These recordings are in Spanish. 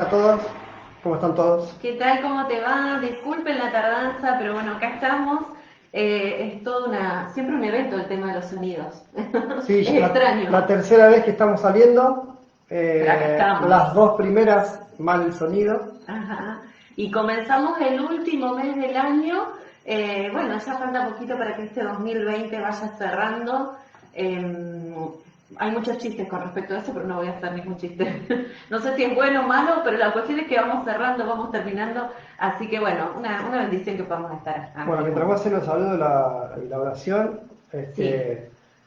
A todos, ¿cómo están todos? ¿Qué tal? ¿Cómo te va? Disculpen la tardanza, pero bueno, acá estamos. Es todo siempre un evento el tema de los sonidos. Sí, Es la extraño, tercera vez que estamos saliendo, pero acá estamos. las dos primeras mal el sonido. Ajá. Y comenzamos el último mes del año. Bueno, ya falta poquito para que este 2020 vaya cerrando. Hay muchos chistes con respecto a eso, pero no voy a hacer ningún chiste. No sé si es bueno o malo, pero la cuestión es que vamos cerrando, vamos terminando. Así que bueno, una bendición que podamos estar Bueno, aquí mientras vos juntos. haces los saludos y la oración, Sí.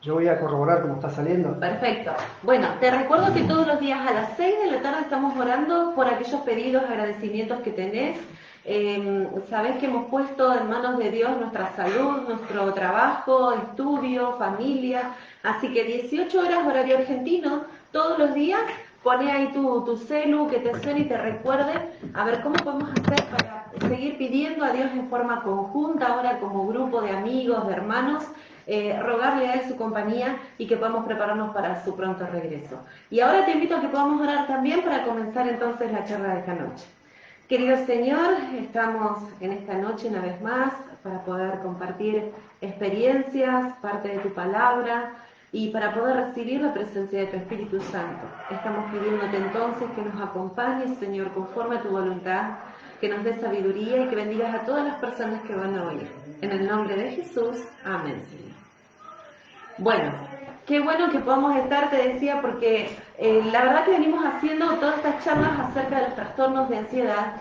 yo voy a corroborar cómo está saliendo. Perfecto. Bueno, te recuerdo que todos los días a las 6 de la tarde estamos orando por aquellos pedidos, agradecimientos que tenés. Sabés que hemos puesto en manos de Dios nuestra salud, nuestro trabajo, estudio, familia. Así que 18 horas horario argentino, todos los días. Poné ahí tu celu, que te suene y te recuerde. A ver cómo podemos hacer para seguir pidiendo a Dios en forma conjunta, ahora como grupo de amigos, de hermanos. Rogarle a él su compañía y que podamos prepararnos para su pronto regreso. Y ahora te invito a que podamos orar también para comenzar entonces la charla de esta noche. Querido Señor, estamos en esta noche una vez más para poder compartir experiencias, parte de tu palabra y para poder recibir la presencia de tu Espíritu Santo. Estamos pidiéndote entonces que nos acompañes, Señor, conforme a tu voluntad, que nos des sabiduría y que bendigas a todas las personas que van a oír. En el nombre de Jesús, amén, Señor. Bueno, qué bueno que podamos estar, te decía, porque la verdad que venimos haciendo todas estas charlas acerca de los trastornos de ansiedad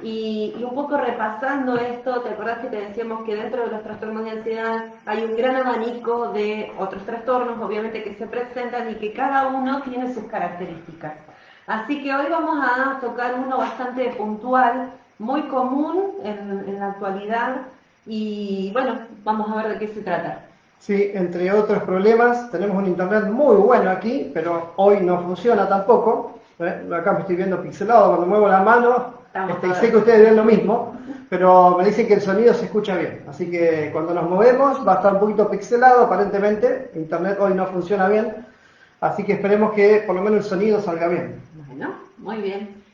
y un poco repasando esto. ¿Te acordás que te decíamos que dentro de los trastornos de ansiedad hay un gran abanico de otros trastornos, obviamente, que se presentan y que cada uno tiene sus características? Así que hoy vamos a tocar uno bastante puntual, muy común en la actualidad y bueno, vamos a ver de qué se trata. Sí, entre otros problemas, tenemos un internet muy bueno aquí, pero hoy no funciona tampoco. Acá me estoy viendo pixelado cuando muevo la mano, Estamos y todos. sé que ustedes ven lo mismo, pero me dicen que el sonido se escucha bien. Así que cuando nos movemos va a estar un poquito pixelado, aparentemente. Internet hoy no funciona bien, así que esperemos que por lo menos el sonido salga bien. Bueno, muy bien.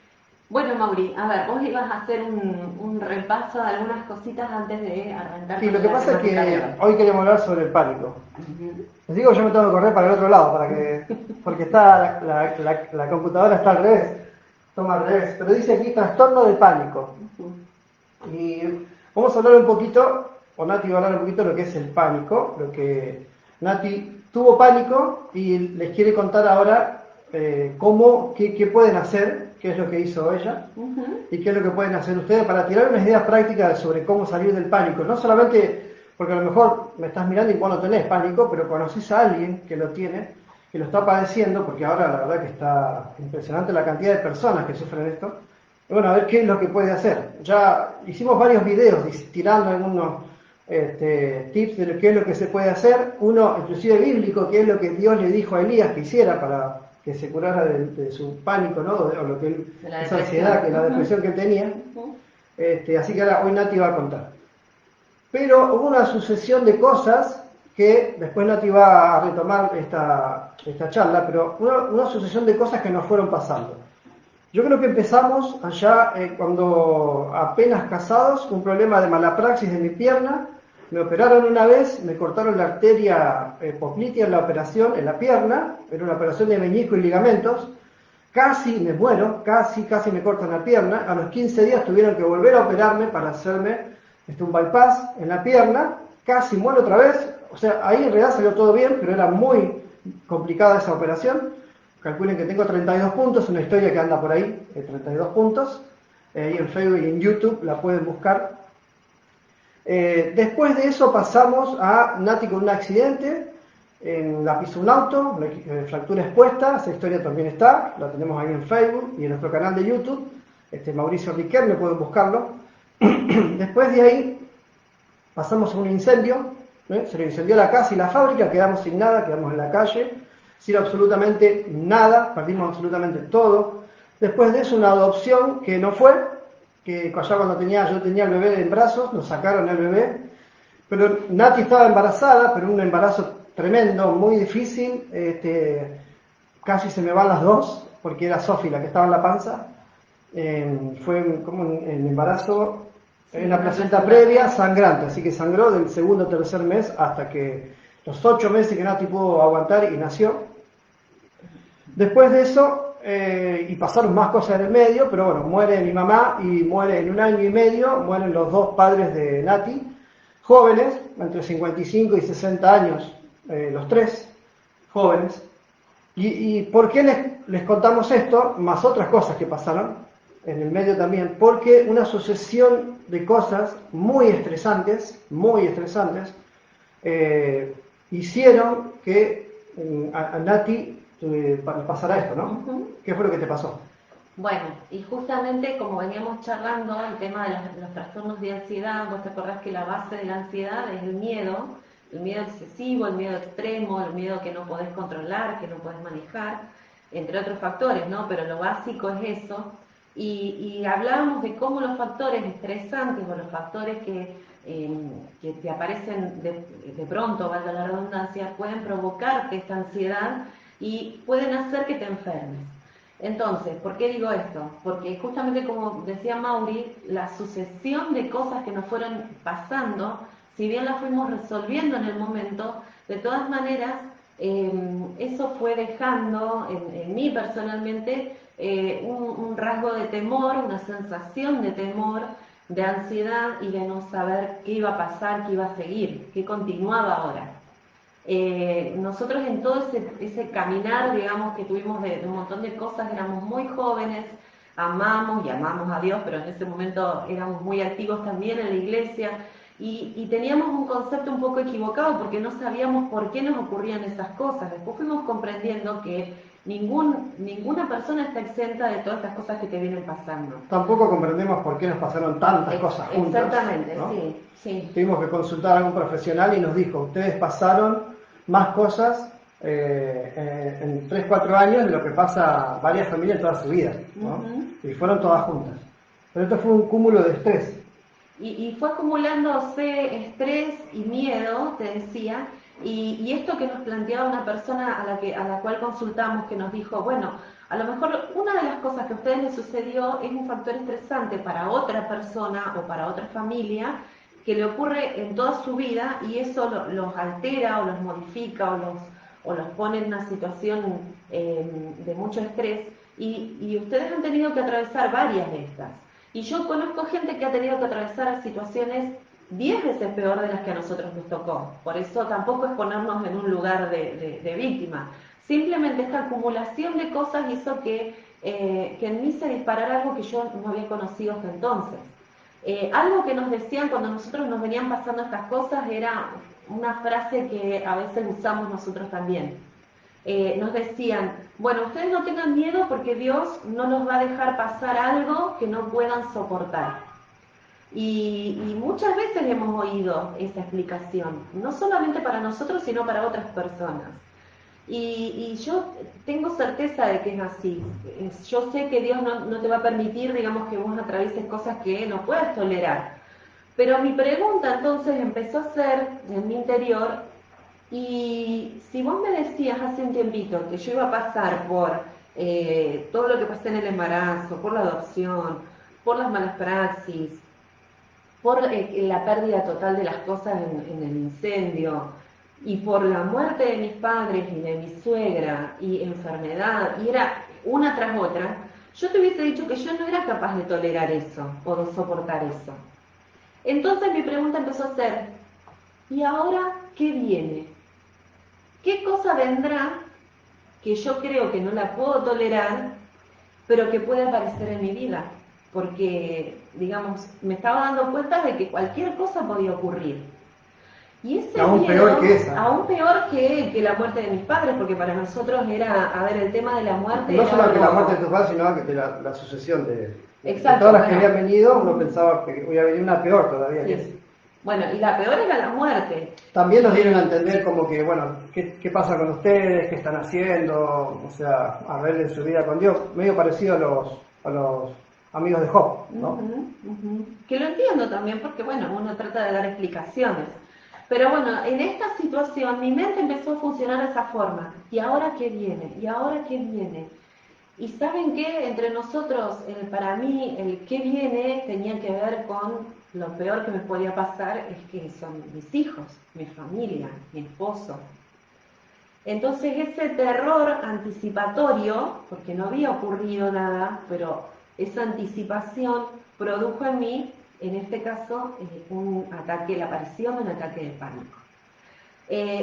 Bueno, Mauri, a ver, vos ibas a hacer un repaso de algunas cositas antes de arrancar Sí, lo con que la pasa es temática de que hoy. hoy queríamos hablar sobre el pánico. Ujú. Les digo, yo me tengo que correr para el otro lado, porque está la computadora está al revés, toma al revés, pero dice aquí trastorno de pánico. Ujú. Y vamos a hablar un poquito, o Nati va a hablar un poquito de lo que es el pánico, lo que Nati tuvo pánico y les quiere contar ahora qué pueden hacer, qué es lo que hizo ella Ujú. y qué es lo que pueden hacer ustedes para tirar unas ideas prácticas sobre cómo salir del pánico. No solamente porque a lo mejor me estás mirando y vos no tenés pánico, pero conoces a alguien que lo tiene, que lo está padeciendo, porque ahora la verdad que está impresionante la cantidad de personas que sufren esto. Y bueno, a ver qué es lo que puede hacer. Ya hicimos varios videos tirando algunos tips de qué es lo que se puede hacer. Uno, inclusive bíblico, que es lo que Dios le dijo a Elías que hiciera para que se curara de su pánico, ¿no? O lo que De la esa depresión. ansiedad, que la Ujú. depresión que él tenía. Ujú. Así que ahora hoy Nati va a contar. Pero hubo una sucesión de cosas que después Nati va a retomar esta charla, pero una sucesión de cosas que nos fueron pasando. Yo creo que empezamos allá cuando apenas casados, un problema de mala praxis de mi pierna. Me operaron una vez, me cortaron la arteria poplitea en la operación, en la pierna, era una operación de meñisco y ligamentos. Casi me muero, casi me cortan la pierna. A los 15 días tuvieron que volver a operarme para hacerme un bypass en la pierna. Casi muero otra vez. O sea, ahí en realidad salió todo bien, pero era muy complicada esa operación. Calculen que tengo 32 puntos, una historia que anda por ahí, 32 puntos. Y en Facebook y en YouTube la pueden buscar. Después de eso pasamos a Nati con un accidente, la pisó un auto, fractura expuesta, esa historia también está, la tenemos ahí en Facebook y en nuestro canal de YouTube, Mauricio Riquelme, pueden buscarlo. Después de ahí pasamos a un incendio, se le incendió la casa y la fábrica, quedamos sin nada, quedamos en la calle, sin absolutamente nada, perdimos absolutamente todo. Después de eso una adopción que no fue, que allá cuando yo tenía el bebé en brazos, nos sacaron el bebé, pero Nati estaba embarazada, pero un embarazo tremendo, muy difícil, casi se me van las dos, porque era Sofi la que estaba en la panza. fue como un embarazo Sí, en la una placenta placenta. previa sangrante, así que sangró del segundo o tercer mes hasta que los 8 meses que Nati pudo aguantar y nació. Después de eso, y pasaron más cosas en el medio, pero bueno, muere mi mamá y muere en 1 año y medio, mueren los dos padres de Nati, jóvenes, entre 55 y 60 años, los tres jóvenes. ¿Y por qué les contamos esto? Más otras cosas que pasaron en el medio también, porque una sucesión de cosas muy estresantes, hicieron que a Nati pasara esto, ¿no? Ujú. ¿Qué fue lo que te pasó? Bueno, y justamente como veníamos charlando, el tema de los trastornos de ansiedad, vos te acordás que la base de la ansiedad es el miedo excesivo, el miedo extremo, el miedo que no podés controlar, que no podés manejar, entre otros factores, ¿no? Pero lo básico es eso. Y hablábamos de cómo los factores estresantes o los factores que te aparecen de pronto, valga la redundancia, pueden provocarte esta ansiedad y pueden hacer que te enfermes. Entonces, ¿por qué digo esto? Porque justamente como decía Mauri, la sucesión de cosas que nos fueron pasando, si bien las fuimos resolviendo en el momento, de todas maneras, eso fue dejando en mí personalmente un rasgo de temor, una sensación de temor, de ansiedad y de no saber qué iba a pasar, qué iba a seguir, qué continuaba ahora. Nosotros en todo ese caminar, digamos, que tuvimos de un montón de cosas, éramos muy jóvenes, amamos y amamos a Dios, pero en ese momento éramos muy activos también en la iglesia y teníamos un concepto un poco equivocado porque no sabíamos por qué nos ocurrían esas cosas. Después fuimos comprendiendo que ninguna persona está exenta de todas estas cosas que te vienen pasando. Tampoco comprendemos por qué nos pasaron tantas cosas juntas, Exactamente, ¿no? sí, sí. Tuvimos que consultar a algún profesional y nos dijo, ustedes pasaron más cosas en 3, 4 años de lo que pasa varias familias toda su vida, ¿no? Ujú. Y fueron todas juntas. Pero esto fue un cúmulo de estrés. Y fue acumulándose estrés y miedo, te decía, y esto que nos planteaba una persona a la cual consultamos, que nos dijo, bueno, a lo mejor una de las cosas que a ustedes les sucedió es un factor estresante para otra persona o para otra familia que le ocurre en toda su vida y eso los altera o los modifica o los pone en una situación de mucho estrés y ustedes han tenido que atravesar varias de estas. Y yo conozco gente que ha tenido que atravesar situaciones 10 veces peor de las que a nosotros nos tocó. Por eso tampoco es ponernos en un lugar de víctima. Simplemente esta acumulación de cosas hizo que en mí se disparara algo que yo no había conocido hasta entonces. Algo que nos decían cuando nosotros nos venían pasando estas cosas era una frase que a veces usamos nosotros también. Nos decían, bueno, ustedes no tengan miedo porque Dios no los va a dejar pasar algo que no puedan soportar. Y muchas veces hemos oído esa explicación, no solamente para nosotros, sino para otras personas. Y yo tengo certeza de que es así. Yo sé que Dios no te va a permitir, digamos, que vos atravieses cosas que no puedas tolerar. Pero mi pregunta entonces empezó a ser en mi interior, y si vos me decías hace un tiempito que yo iba a pasar por todo lo que pasé en el embarazo, por la adopción, por las malas praxis, por la pérdida total de las cosas en el incendio, y por la muerte de mis padres y de mi suegra, y enfermedad, y era una tras otra, yo te hubiese dicho que yo no era capaz de tolerar eso o de soportar eso. Entonces mi pregunta empezó a ser, ¿y ahora qué viene? ¿Qué cosa vendrá que yo creo que no la puedo tolerar, pero que puede aparecer en mi vida? Porque, digamos, me estaba dando cuenta de que cualquier cosa podía ocurrir. Y ese Aún peor que miedo, esa. aún peor que la muerte de mis padres, porque para nosotros era, a ver, el tema de la muerte No era solo que la muerte de algo... tus padres, sino que de la sucesión de Exacto, todas las que bueno. habían venido, uno pensaba que iba a venir una peor todavía que esa. Sí. Bueno, y la peor era la muerte. También nos dieron a entender como que, bueno, ¿qué pasa con ustedes? ¿Qué están haciendo? O sea, arreglen su vida con Dios. Medio parecido a los amigos de Job, ¿no? Que lo entiendo también porque, bueno, uno trata de dar explicaciones. Pero bueno, en esta situación mi mente empezó a funcionar de esa forma. ¿Y ahora qué viene? ¿Y ahora qué viene? Y ¿saben qué? Entre nosotros, para mí, el qué viene tenía que ver con lo peor que me podía pasar, es que son mis hijos, mi familia, mi esposo. Entonces ese terror anticipatorio, porque no había ocurrido nada, pero esa anticipación produjo en mí, en este caso, un ataque, la aparición de un ataque de pánico.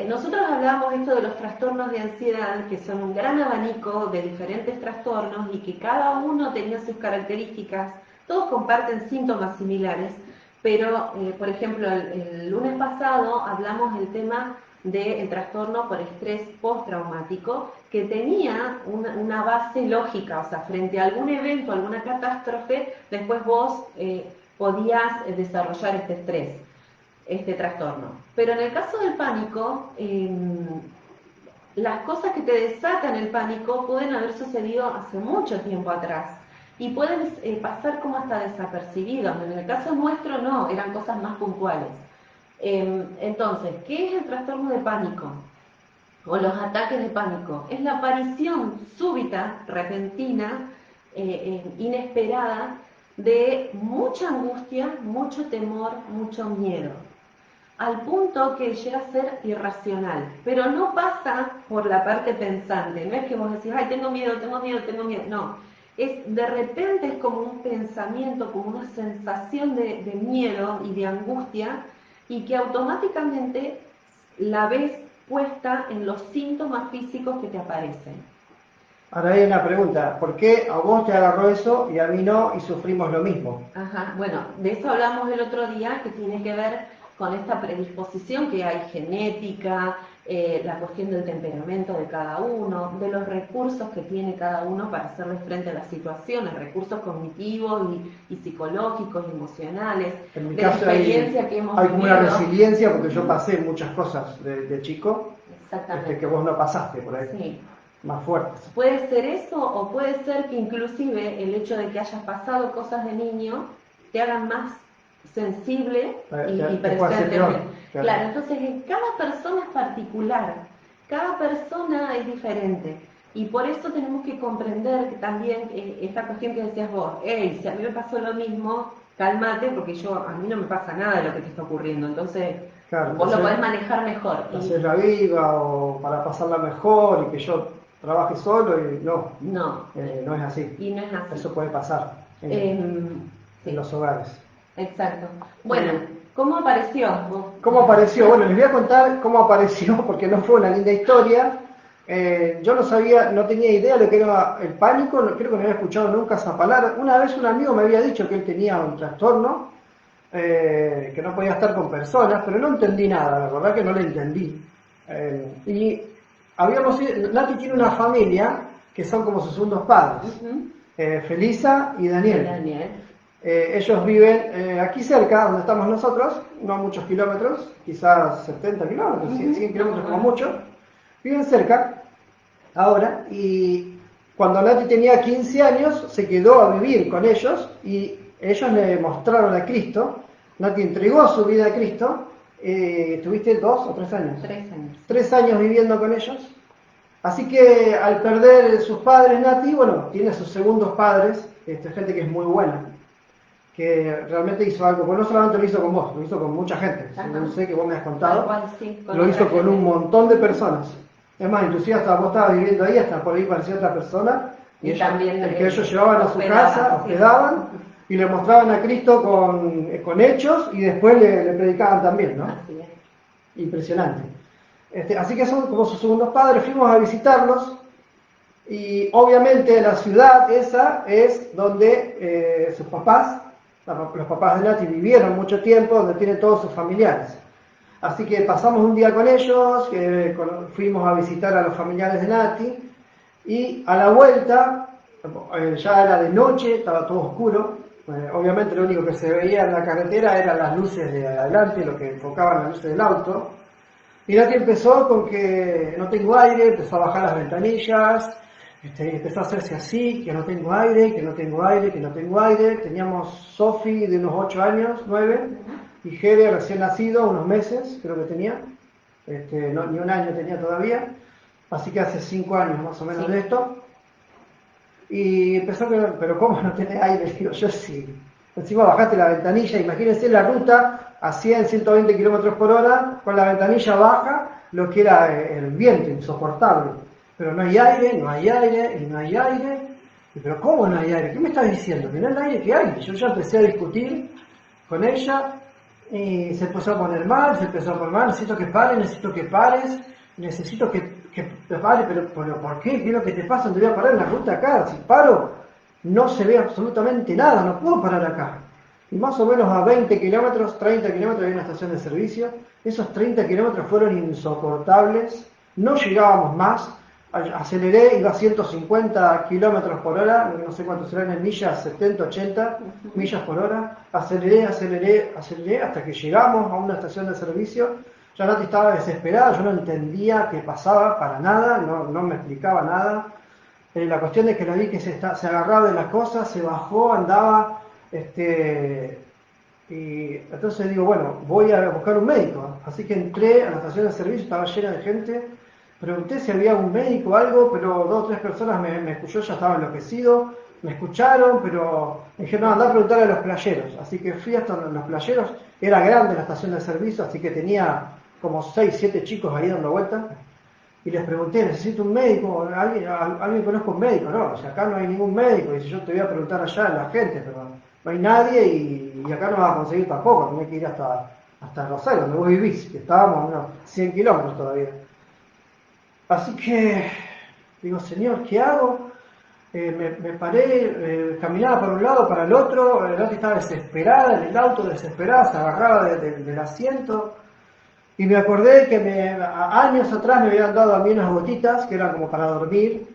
Nosotros hablábamos esto de los trastornos de ansiedad, que son un gran abanico de diferentes trastornos y que cada uno tenía sus características, todos comparten síntomas similares, pero, por ejemplo, el lunes pasado hablamos del tema del trastorno por estrés postraumático, que tenía una base lógica, o sea, frente a algún evento, alguna catástrofe, después vos podías desarrollar este estrés, este trastorno. Pero en el caso del pánico, las cosas que te desatan el pánico pueden haber sucedido hace mucho tiempo atrás y pueden pasar como hasta desapercibidos. En el caso nuestro no, eran cosas más puntuales. Entonces, ¿qué es el trastorno de pánico? O los ataques de pánico. Es la aparición súbita, repentina, inesperada, de mucha angustia, mucho temor, mucho miedo, al punto que llega a ser irracional, pero no pasa por la parte pensante, no es que vos decís, ay, tengo miedo, tengo miedo, tengo miedo, no, de repente es como un pensamiento, como una sensación de miedo y de angustia, y que automáticamente la ves puesta en los síntomas físicos que te aparecen. Ahora hay una pregunta, ¿por qué a vos te agarró eso y a mí no y sufrimos lo mismo? Ajá, bueno, de eso hablamos el otro día, que tiene que ver con esta predisposición que hay genética, la cuestión del temperamento de cada uno, de los recursos que tiene cada uno para hacerle frente a las situaciones, recursos cognitivos y psicológicos, y emocionales, En mi de la caso experiencia que hemos hay como una vivido. resiliencia porque yo pasé muchas cosas de chico Exactamente. que vos no pasaste por ahí, Sí. más fuertes. Puede ser eso, o puede ser que inclusive el hecho de que hayas pasado cosas de niño te hagan más sensible y Te puede hacer presente. peor. Claro, entonces en cada persona es particular, cada persona es diferente. Y por eso tenemos que comprender que también esta cuestión que decías vos, hey, si a mí me pasó lo mismo, cálmate, porque a mí no me pasa nada de lo que te está ocurriendo. Entonces, Claro, vos lo podés manejar mejor. hacer la viva o para pasarla mejor y que yo trabaje solo y no, No, no es así. y no es así. Eso puede pasar en Sí, los hogares. exacto. Bueno, ¿cómo apareció? ¿Cómo apareció? Bueno, les voy a contar cómo apareció porque no fue una linda historia. Yo no sabía, no tenía idea de lo que era el pánico, creo que no había escuchado nunca esa palabra. Una vez un amigo me había dicho que él tenía un trastorno, que no podía estar con personas, pero no entendí nada, la verdad que no lo entendí. Y Nati tiene una familia que son como sus segundos padres, Felisa y Daniel. Ellos viven aquí cerca, donde estamos nosotros, no a muchos kilómetros, quizás 70 kilómetros, 100 kilómetros como mucho. Viven cerca ahora y cuando Nati tenía 15 años se quedó a vivir con ellos y ellos le mostraron a Cristo. Nati entregó su vida a Cristo. ¿Tuviste 2 o 3 años? 3 años. 3 años viviendo con ellos. Así que al perder sus padres, Nati, bueno, tiene sus segundos padres, gente que es muy buena, que realmente hizo algo, pues no solamente lo hizo con vos, lo hizo con mucha gente, según sé que vos me has contado, Sí, lo hizo con un montón de personas. Es más, inclusive hasta vos estabas viviendo ahí, hasta por ahí parecía otra persona, y también, el que ellos llevaban a su casa, hospedaban, y le mostraban a Cristo con hechos, y después le predicaban también, ¿no? Así es. Impresionante. Así que son como sus segundos padres, fuimos a visitarlos, y obviamente la ciudad esa es donde sus papás, los papás de Nati vivieron mucho tiempo, donde tienen todos sus familiares. Así que pasamos un día con ellos, fuimos a visitar a los familiares de Nati, y a la vuelta, ya era de noche, estaba todo oscuro, obviamente lo único que se veía en la carretera eran las luces de adelante, lo que enfocaban las luces del auto, y Nati empezó con que no tengo aire, empezó a bajar las ventanillas, empezó a hacerse así, que no tengo aire, que no tengo aire, que no tengo aire. Teníamos Sofi de unos 8 años, 9, y Jere recién nacido, unos meses creo que tenía, ni un año tenía todavía, así que hace 5 años más o menos de esto. Y empezó que, pero ¿cómo no tenés aire? Digo, yo sí. Encima bajaste la ventanilla, imagínense la ruta a 100, 120 kilómetros por hora, con la ventanilla baja, lo que era el viento, insoportable. Pero no hay aire, no hay aire, y no hay aire. Y, pero ¿cómo no hay aire? ¿Qué me estás diciendo? Que no hay aire, que hay. Yo ya empecé a discutir con ella, y se empezó a poner mal, necesito que pares, necesito que pare, pero ¿por qué? ¿Qué es lo que te pasa? Te voy a parar en la ruta acá, si paro no se ve absolutamente nada, no puedo parar acá. Y más o menos a 20 kilómetros, 30 kilómetros hay una estación de servicio, esos 30 kilómetros fueron insoportables, no llegábamos más, aceleré, iba a 150 kilómetros por hora, no sé cuánto serán en millas, 70, 80 millas por hora, aceleré hasta que llegamos a una estación de servicio. Ya Nati estaba desesperada, yo no entendía qué pasaba para nada, no me explicaba nada. La cuestión es que la vi que se agarraba de las cosas, se bajó, andaba, y entonces digo, bueno, voy a buscar un médico. Así que entré a la estación de servicio, estaba llena de gente, pregunté si había un médico o algo, pero 2 o 3 personas me escuchó, ya estaba enloquecido, me escucharon, pero me dijeron, no, andá a preguntarle a los playeros. Así que fui hasta los playeros, era grande la estación de servicio, así que tenía como 6, 7 chicos ahí dando vueltas. Y les pregunté, ¿necesito un médico? ¿Alguien conozco un médico? No, o sea, acá no hay ningún médico. Y si yo te voy a preguntar allá a la gente, pero no hay nadie y acá no vas a conseguir tampoco. Tenés que ir hasta Rosario, donde vos vivís, que estábamos a unos 100 kilómetros todavía. Así que digo, Señor, ¿qué hago? Me paré, caminaba para un lado, para el otro. Nati estaba desesperada en el auto, desesperada, se agarraba del asiento. Y me acordé que años atrás me habían dado a mí unas gotitas que eran como para dormir.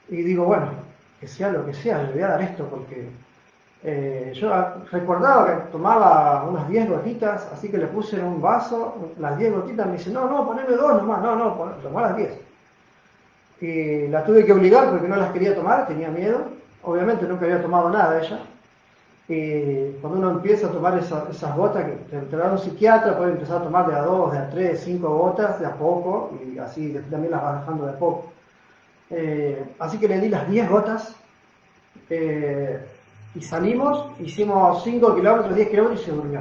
Y digo, bueno, que sea lo que sea, le voy a dar esto porque yo recordaba que tomaba unas 10 gotitas, así que le puse en un vaso las 10 gotitas. Me dice, no, poneme 2 nomás, tomá las 10. Y la tuve que obligar porque no las quería tomar, tenía miedo. Obviamente nunca había tomado nada ella. Y cuando uno empieza a tomar esas gotas, que te da un psiquiatra, puede empezar a tomar de a 2, de a 3, 5 gotas, de a poco, y así también las va dejando de a poco. Así que le di las 10 gotas, y salimos, hicimos 5 kilómetros, 10 kilómetros y se durmió.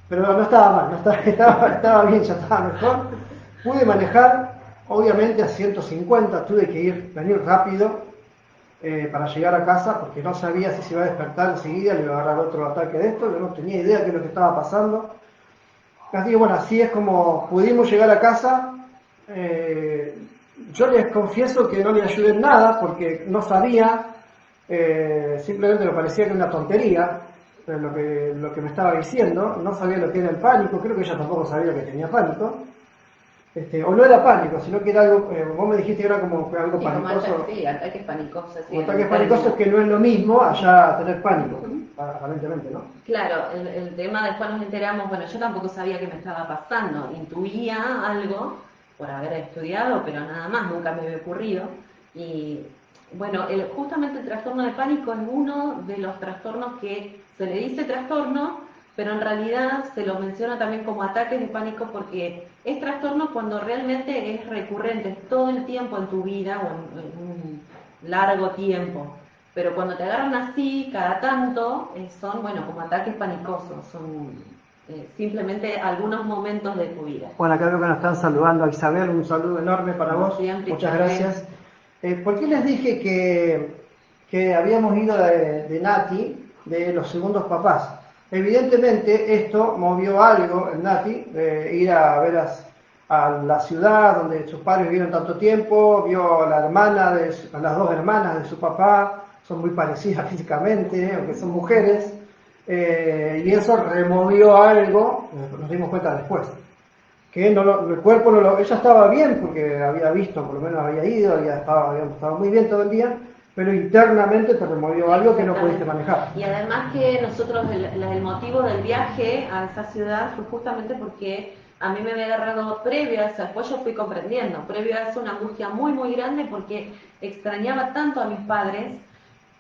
Pero no estaba mal, estaba bien, ya estaba mejor. Pude manejar, obviamente a 150, tuve que venir rápido, para llegar a casa, porque no sabía si se iba a despertar enseguida, le iba a agarrar otro ataque de esto, yo no tenía idea de qué es lo que estaba pasando. Así que bueno, así es como pudimos llegar a casa. Yo les confieso que no le ayudé en nada, porque no sabía, simplemente me parecía que era una tontería lo que me estaba diciendo, no sabía lo que era el pánico, creo que ella tampoco sabía que tenía pánico. O no era pánico, sino que era algo, vos me dijiste que era como algo panicoso. Sí, ataques panicosos. Sí, Ataques panicosos, que no es lo mismo allá tener pánico, aparentemente, ¿no? Claro, el tema después nos enteramos, bueno, yo tampoco sabía qué me estaba pasando, intuía algo por haber estudiado, pero nada más, nunca me había ocurrido. Y bueno, justamente el trastorno de pánico es uno de los trastornos que se le dice trastorno, pero en realidad se lo menciona también como ataques de pánico porque es trastorno cuando realmente es recurrente, todo el tiempo en tu vida o en un largo tiempo. Pero cuando te agarran así, cada tanto, son, bueno, como ataques panicosos, son simplemente algunos momentos de tu vida. Bueno, acá veo que nos están saludando a Isabel, un saludo enorme para vos, Siempre, muchas gracias. ¿Por qué les dije que habíamos ido de Nati, de los segundos papás? Evidentemente esto movió algo en Nati, ir a ver a la ciudad donde sus padres vivieron tanto tiempo, vio a a las 2 hermanas de su papá, son muy parecidas físicamente, aunque son mujeres, y eso removió algo, nos dimos cuenta después, que el cuerpo ella estaba bien porque había visto, por lo menos había ido, había estado muy bien todo el día, pero internamente te removió algo que no pudiste manejar. Y además que nosotros, el motivo del viaje a esa ciudad fue justamente porque a mí me había agarrado previo a eso, después yo fui comprendiendo, previo a eso una angustia muy muy grande porque extrañaba tanto a mis padres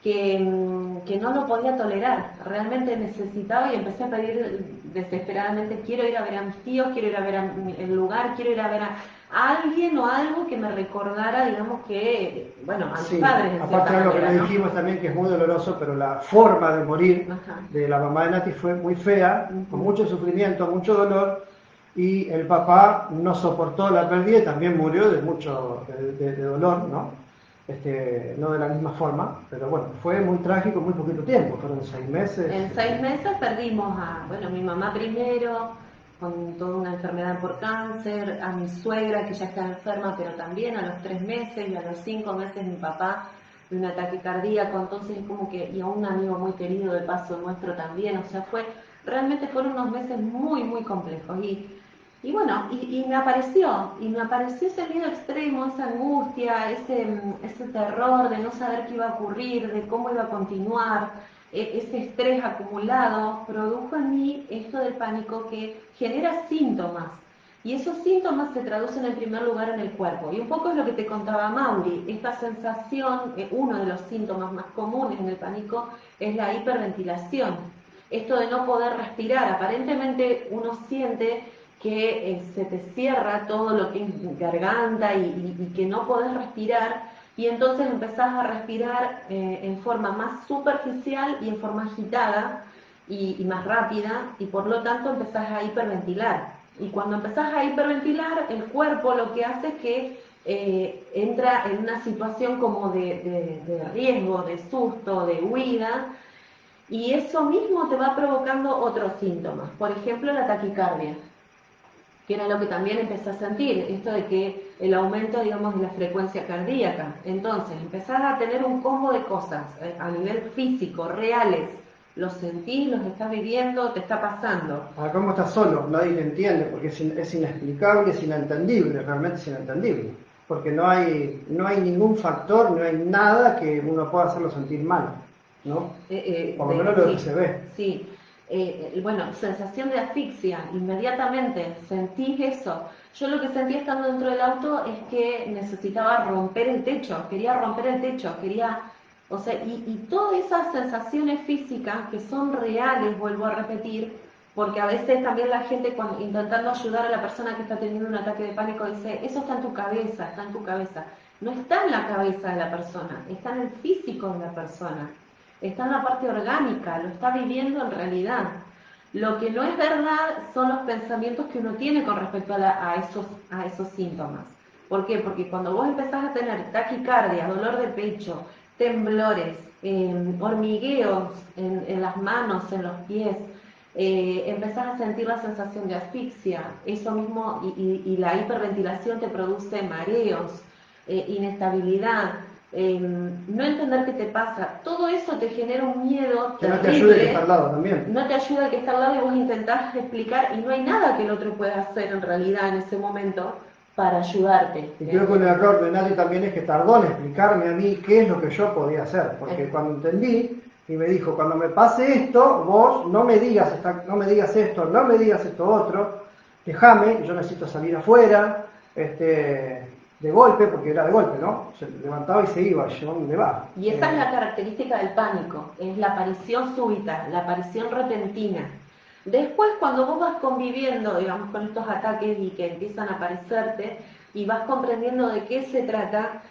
que no lo podía tolerar, realmente necesitaba y empecé a pedir desesperadamente, quiero ir a ver a mis tíos, quiero ir a ver el lugar, quiero ir a ver a alguien o algo que me recordara, digamos que, bueno, a mis Sí, padres en aparte cierta de lo que manera, le ¿no? dijimos también, que es muy doloroso, pero la forma de morir Ajá. de la mamá de Nati fue muy fea, con Ujú. mucho sufrimiento, mucho dolor, y el papá no soportó la pérdida y también murió de mucho de dolor, ¿no? No de la misma forma, pero bueno, fue muy trágico, muy poquito tiempo, fueron 6 meses. En 6 meses perdimos a, bueno, mi mamá primero, con toda una enfermedad por cáncer, a mi suegra que ya está enferma, pero también a los 3 meses, y a los 5 meses mi papá de un ataque cardíaco, entonces como que, y a un amigo muy querido de paso nuestro también, o sea, realmente fueron unos meses muy, muy complejos. Y bueno, y me apareció ese miedo extremo, esa angustia, ese terror de no saber qué iba a ocurrir, de cómo iba a continuar, ese estrés acumulado, produjo en mí esto del pánico que genera síntomas. Y esos síntomas se traducen en primer lugar en el cuerpo. Y un poco es lo que te contaba Mauri, esta sensación, uno de los síntomas más comunes en el pánico es la hiperventilación. Esto de no poder respirar, aparentemente uno siente que se te cierra todo lo que es garganta y que no podés respirar, y entonces empezás a respirar en forma más superficial y en forma agitada y más rápida, y por lo tanto empezás a hiperventilar. Y cuando empezás a hiperventilar, el cuerpo lo que hace es que entra en una situación como de riesgo, de susto, de huida, y eso mismo te va provocando otros síntomas. Por ejemplo, la taquicardia, que era lo que también empecé a sentir, esto de que el aumento, digamos, de la frecuencia cardíaca. Entonces, empezás a tener un combo de cosas a nivel físico, reales, los sentís, los estás viviendo, te está pasando. Acá como estás solo, nadie te entiende, porque es inexplicable, es inentendible, realmente es inentendible. Porque no hay ningún factor, no hay nada que uno pueda hacerlo sentir mal, ¿no? Por lo menos lo que se ve. Sí. Bueno, sensación de asfixia, inmediatamente sentís eso. Yo lo que sentí estando dentro del auto es que necesitaba romper el techo, quería romper el techo, o sea, y todas esas sensaciones físicas que son reales, vuelvo a repetir, porque a veces también la gente intentando ayudar a la persona que está teniendo un ataque de pánico dice, eso está en tu cabeza, está en tu cabeza. No está en la cabeza de la persona, está en el físico de la persona, está en la parte orgánica, lo está viviendo en realidad. Lo que no es verdad son los pensamientos que uno tiene con respecto a esos síntomas. ¿Por qué? Porque cuando vos empezás a tener taquicardia, dolor de pecho, temblores, hormigueos en las manos, en los pies, empezás a sentir la sensación de asfixia, eso mismo, y la hiperventilación te produce mareos, inestabilidad, no entender qué te pasa, todo eso te genera un miedo Que no te ayude que terrible, está al lado también. no te ayuda el que está al lado y vos intentás explicar y no hay nada que el otro pueda hacer en realidad en ese momento para ayudarte. Y creo que un error de Nati también es que tardó en explicarme a mí qué es lo que yo podía hacer, porque cuando entendí y me dijo, cuando me pase esto, vos no me digas esto, no me digas esto otro, déjame, yo necesito salir afuera, de golpe, porque era de golpe, ¿no? Se levantaba y se iba, ¿y dónde va? Y esa es la característica del pánico, es la aparición súbita, la aparición repentina. Después, cuando vos vas conviviendo, digamos, con estos ataques y que empiezan a aparecerte y vas comprendiendo de qué se trata,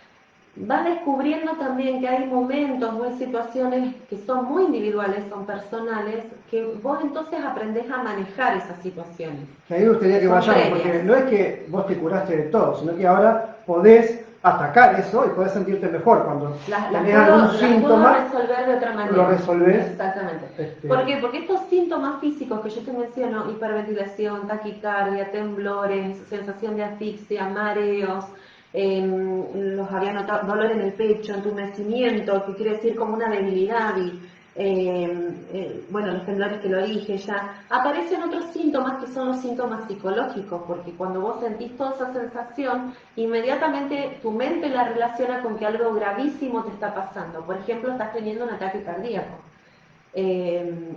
vas descubriendo también que hay momentos o hay situaciones que son muy individuales, son personales, que vos entonces aprendés a manejar esas situaciones. A mí me gustaría que Son vayamos, previas. porque no es que vos te curaste de todo, sino que ahora podés atacar eso y podés sentirte mejor cuando tenés algún síntoma. Las puedo resolver de otra manera. Lo resolvés. Exactamente. ¿Por qué? Porque estos síntomas físicos que yo te menciono, hiperventilación, taquicardia, temblores, sensación de asfixia, mareos, los había notado, dolor en el pecho, entumecimiento, que quiere decir como una debilidad bueno, los temblores que lo dije ya, aparecen otros síntomas que son los síntomas psicológicos, porque cuando vos sentís toda esa sensación, inmediatamente tu mente la relaciona con que algo gravísimo te está pasando. Por ejemplo, estás teniendo un ataque cardíaco.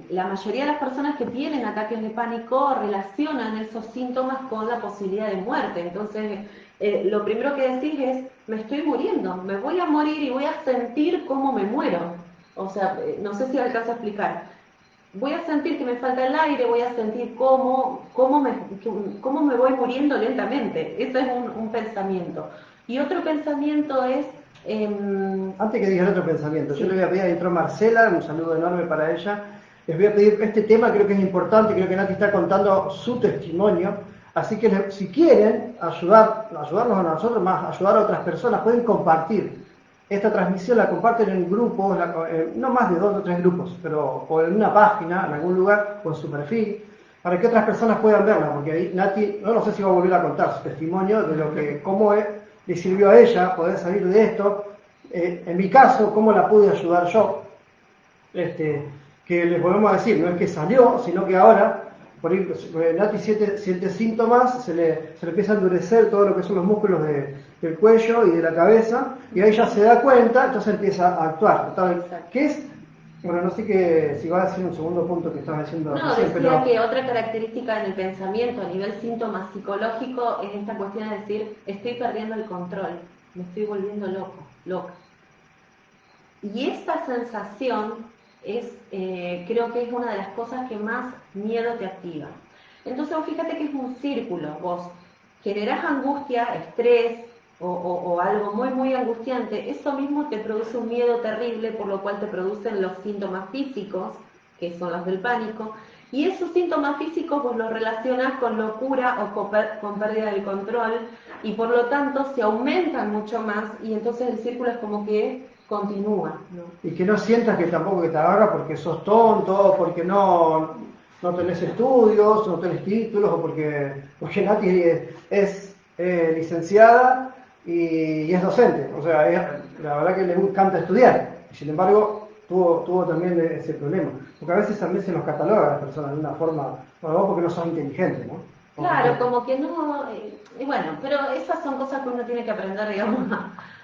La mayoría de las personas que tienen ataques de pánico relacionan esos síntomas con la posibilidad de muerte. Entonces, lo primero que decís es, me estoy muriendo, me voy a morir y voy a sentir cómo me muero. O sea, no sé si alcanzo a explicar. Voy a sentir que me falta el aire, voy a sentir cómo me voy muriendo lentamente. Ese es un pensamiento. Y otro pensamiento es... Antes que digas otro pensamiento, sí. yo le voy a pedir, entró Marcela, un saludo enorme para ella. Les voy a pedir, este tema creo que es importante, creo que Nati está contando su testimonio, así que si quieren ayudarnos a nosotros, más ayudar a otras personas, pueden compartir. Esta transmisión la comparten en grupos, no más de 2 o 3 grupos, pero o en una página, en algún lugar, o en su perfil, para que otras personas puedan verla, porque ahí Nati, no sé si va a volver a contar su testimonio de lo que, le sirvió a ella poder salir de esto. En mi caso, cómo la pude ayudar yo, que les podemos decir, no es que salió, sino que ahora, por ahí, Nati siente síntomas, se le empieza a endurecer todo lo que son los músculos del cuello y de la cabeza, y ahí ya se da cuenta, entonces empieza a actuar. Total, ¿qué es? Bueno, no sé si va a decir un segundo punto que estaba diciendo No, recién, decía pero... que otra característica en el pensamiento a nivel síntoma psicológico es esta cuestión de decir, estoy perdiendo el control, me estoy volviendo loca. Y esta sensación creo que es una de las cosas que más miedo te activa. Entonces vos fíjate que es un círculo, vos generás angustia, estrés o algo muy muy angustiante, eso mismo te produce un miedo terrible, por lo cual te producen los síntomas físicos, que son los del pánico, y esos síntomas físicos vos los relacionás con locura o con pérdida del control, y por lo tanto se aumentan mucho más, y entonces el círculo es como que continúa, ¿no? Y que no sientas que tampoco que te agarra porque sos tonto, porque no tenés estudios, no tenés títulos, o porque Nati es licenciada y es docente. O sea, la verdad que le encanta estudiar. Y sin embargo, tuvo también ese problema. Porque a veces también se nos cataloga a las personas de una forma, bueno, vos porque no sos inteligente, ¿no? Claro, como que no, y bueno, pero esas son cosas que uno tiene que aprender, digamos,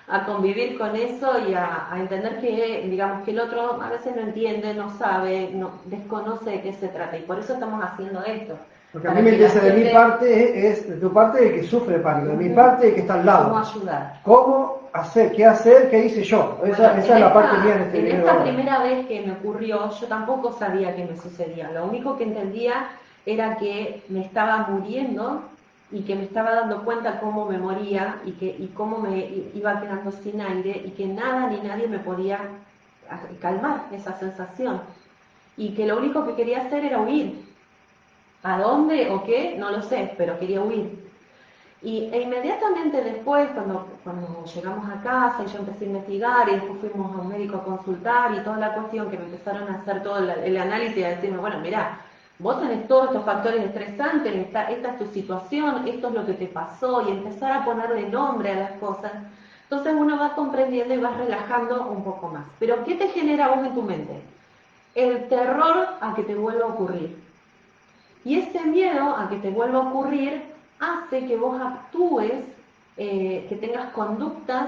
a convivir con eso y a entender que, digamos, que el otro a veces no entiende, no sabe, desconoce de qué se trata y por eso estamos haciendo esto. Porque a mí Para me que la interesa de mi gente... parte, de tu parte el que sufre pánico, de mi parte el que está al lado. ¿Cómo ayudar? ¿Cómo hacer? ¿Qué hice yo? Bueno, Esa es la parte mía en este en video esta ahora. primera vez que me ocurrió, yo tampoco sabía qué me sucedía. Lo único que entendía era que me estaba muriendo y que me estaba dando cuenta cómo me moría y cómo me iba quedando sin aire y que nada ni nadie me podía calmar esa sensación. Y que lo único que quería hacer era huir. ¿A dónde o qué? No lo sé, pero quería huir. Inmediatamente después, cuando llegamos a casa y yo empecé a investigar y después fuimos a un médico a consultar y toda la cuestión que me empezaron a hacer todo el análisis y a decirme, bueno, mirá, vos tenés todos estos factores estresantes, esta es tu situación, esto es lo que te pasó y empezar a ponerle nombre a las cosas. Entonces uno va comprendiendo y vas relajando un poco más. Pero ¿qué te genera vos en tu mente? El terror a que te vuelva a ocurrir. Y ese miedo a que te vuelva a ocurrir hace que vos actúes, que tengas conductas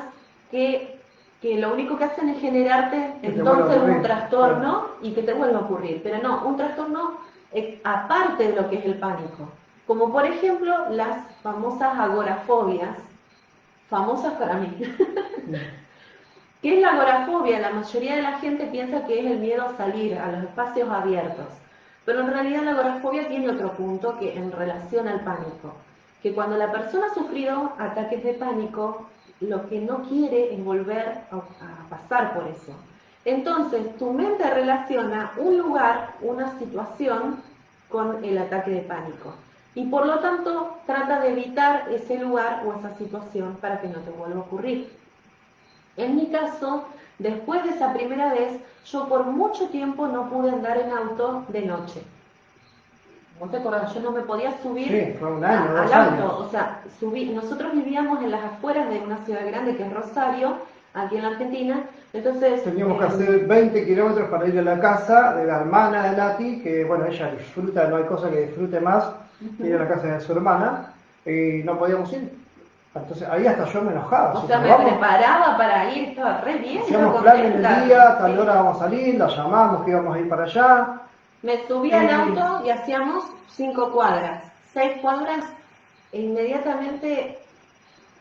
que lo único que hacen es generarte Que te vuelva a entonces un ocurrir. trastorno y que te vuelva a ocurrir. Pero no, un trastorno aparte de lo que es el pánico. Como por ejemplo las famosas agorafobias, famosas para mí. ¿Qué es la agorafobia? La mayoría de la gente piensa que es el miedo a salir a los espacios abiertos, pero en realidad la agorafobia tiene otro punto que en relación al pánico, que cuando la persona ha sufrido ataques de pánico, lo que no quiere es volver a pasar por eso. Entonces, tu mente relaciona un lugar, una situación, con el ataque de pánico. Y por lo tanto, trata de evitar ese lugar o esa situación para que no te vuelva a ocurrir. En mi caso, después de esa primera vez, yo por mucho tiempo no pude andar en auto de noche. ¿Vos te acordás? Yo no me podía subir Sí, fue un año, al 2 auto. años. O sea, nosotros vivíamos en las afueras de una ciudad grande que es Rosario, aquí en la Argentina. Entonces, Teníamos que hacer 20 kilómetros para ir a la casa de la hermana de Nati, que bueno, ella disfruta, no hay cosa que disfrute más que ir a la casa de su hermana, y no podíamos ir. Entonces ahí hasta yo me enojaba. o Así sea, como, me vamos, preparaba para ir, estaba re bien, yo hacíamos plan en el contenta. día, tal Sí. hora vamos a salir, la llamamos que íbamos a ir para allá. Me subí al auto y hacíamos 5 cuadras, 6 cuadras, e inmediatamente,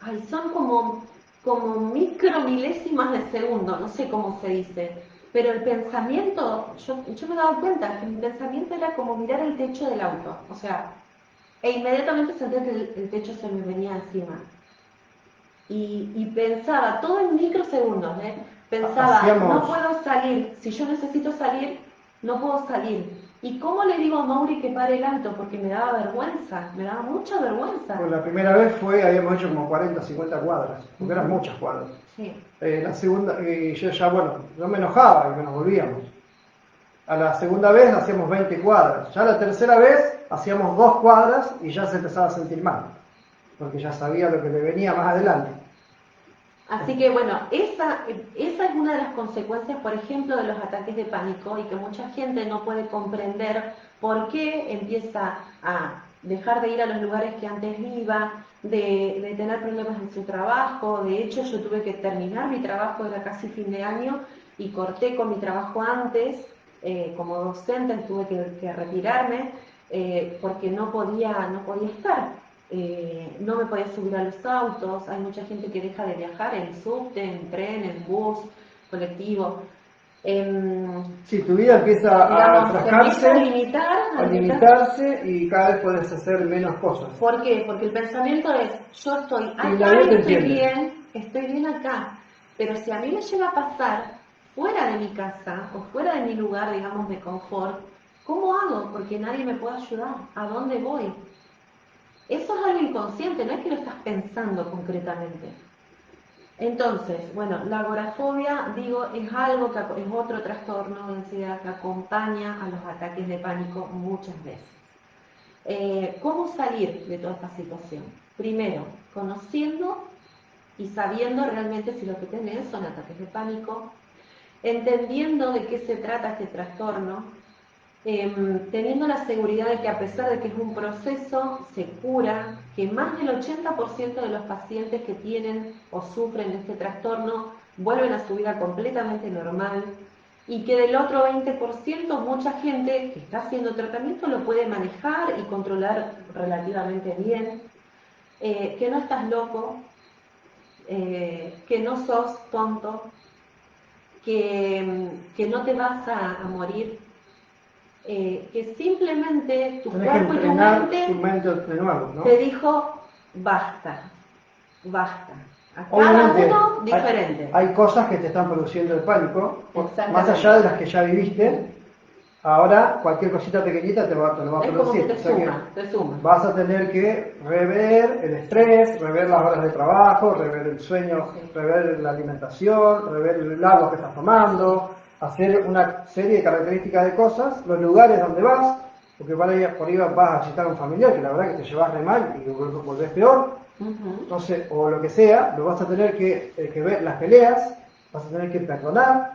ay, son como micro milésimas de segundo, no sé cómo se dice. Pero el pensamiento, yo me he dado cuenta que mi pensamiento era como mirar el techo del auto, o sea, e inmediatamente sentí que el techo se me venía encima. Y pensaba, todo en microsegundos, pensaba, no Hacíamos, puedo salir, si yo necesito salir, no puedo salir. ¿Y cómo le digo a Mauri que pare el auto? Porque me daba vergüenza, me daba mucha vergüenza. pues la primera vez habíamos hecho como 40, 50 cuadras, porque eran muchas cuadras. Sí. La segunda, y yo ya, bueno, no me enojaba y que nos volvíamos. A la segunda vez hacíamos 20 cuadras. Ya la tercera vez hacíamos 2 cuadras y ya se empezaba a sentir mal, porque ya sabía lo que le venía más adelante. Así que bueno, esa es una de las consecuencias, por ejemplo, de los ataques de pánico y que mucha gente no puede comprender por qué empieza a dejar de ir a los lugares que antes iba, de tener problemas en su trabajo. De hecho, yo tuve que terminar mi trabajo, era casi fin de año, y corté con mi trabajo antes. Como docente tuve que retirarme porque no podía estar. No me podía subir a los autos, hay mucha gente que deja de viajar en subte, en tren, en bus, colectivo. Sí, tu vida empieza a Digamos, se empieza enfrascarse, a a limitar. limitarse y cada vez puedes hacer menos cosas. ¿Por qué? Porque el pensamiento es, yo estoy Y acá nadie y te entiende. estoy bien acá, pero si a mí me llega a pasar fuera de mi casa o fuera de mi lugar, digamos, de confort, ¿cómo hago? Porque nadie me puede ayudar. ¿A dónde voy? Eso es algo inconsciente, no es que lo estás pensando concretamente. Entonces, bueno, la agorafobia, digo, es algo que es otro trastorno de ansiedad que acompaña a los ataques de pánico muchas veces. ¿Cómo salir de toda esta situación? Primero, conociendo y sabiendo realmente si lo que tenés son ataques de pánico, entendiendo de qué se trata este trastorno, teniendo la seguridad de que a pesar de que es un proceso, se cura, que más del 80% de los pacientes que tienen o sufren de este trastorno vuelven a su vida completamente normal y que del otro 20% mucha gente que está haciendo tratamiento lo puede manejar y controlar relativamente bien, que no estás loco, que no sos tonto, que no te vas a morir, que simplemente tu Tenés que cuerpo y tu entrenar tu mente mente de nuevo, ¿no? te dijo, basta, basta. A cada Obviamente uno diferente. hay cosas que te están produciendo el pánico, más Exactamente. allá de las que ya viviste. Ahora cualquier cosita pequeñita te lo va a Es como que producir. te O sea que suma, te suma. vas a tener que rever el estrés, rever las horas de trabajo, rever el sueño, Sí. rever la alimentación, rever el agua que estás tomando, hacer una serie de características de cosas, los lugares donde vas, porque por ahí vas a visitar a un familiar que la verdad que te llevas re mal y volvés peor, Ujú. no sé, o lo que sea, lo vas a tener que ver las peleas, vas a tener que perdonar